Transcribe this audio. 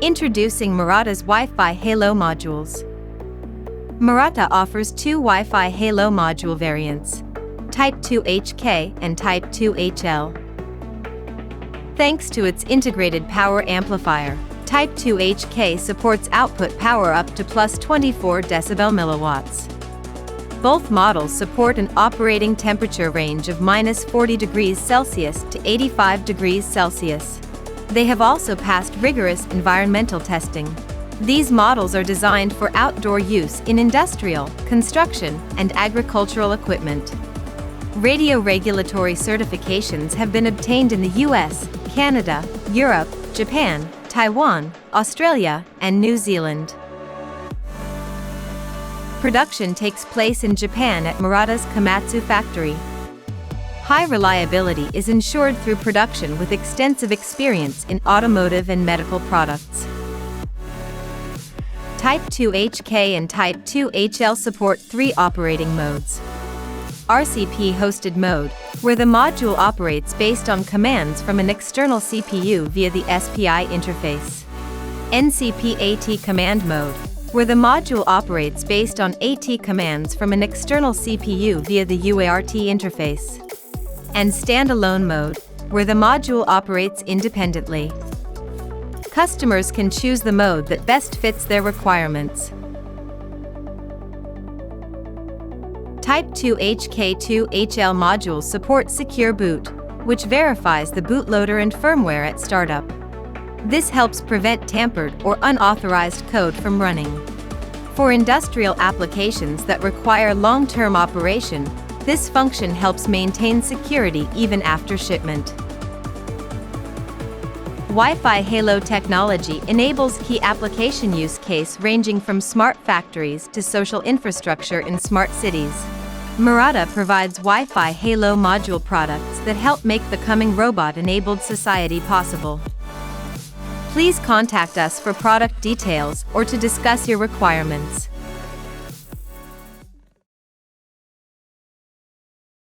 Introducing Murata's Wi-Fi HaLow modules. Murata offers two Wi-Fi HaLow module variants, Type 2HK and Type 2HL. Thanks to its integrated power amplifier, Type 2HK supports output power up to plus 24 decibel milliwatts. Both models support an operating temperature range of minus 40 degrees Celsius to 85 degrees Celsius. They have also passed rigorous environmental testing. These models are designed for outdoor use in industrial, construction, and agricultural equipment. Radio regulatory certifications have been obtained in the US, Canada, Europe, Japan, Taiwan, Australia, and New Zealand. Production takes place in Japan at Murata's Komatsu factory. High reliability is ensured through production with extensive experience in automotive and medical products. Type 2HK and Type 2HL support three operating modes. RCP Hosted mode, where the module operates based on commands from an external CPU via the SPI interface. NCP AT command mode, where the module operates based on AT commands from an external CPU via the UART interface. And Standalone mode, where the module operates independently. Customers can choose the mode that best fits their requirements. Type 2HK2HL modules support Secure Boot, which verifies the bootloader and firmware at startup. This helps prevent tampered or unauthorized code from running. For industrial applications that require long-term operation, this function helps maintain security even after shipment. Wi-Fi HaLow technology enables key application use case ranging from smart factories to social infrastructure in smart cities. Murata provides Wi-Fi HaLow module products that help make the coming robot-enabled society possible. Please contact us for product details or to discuss your requirements.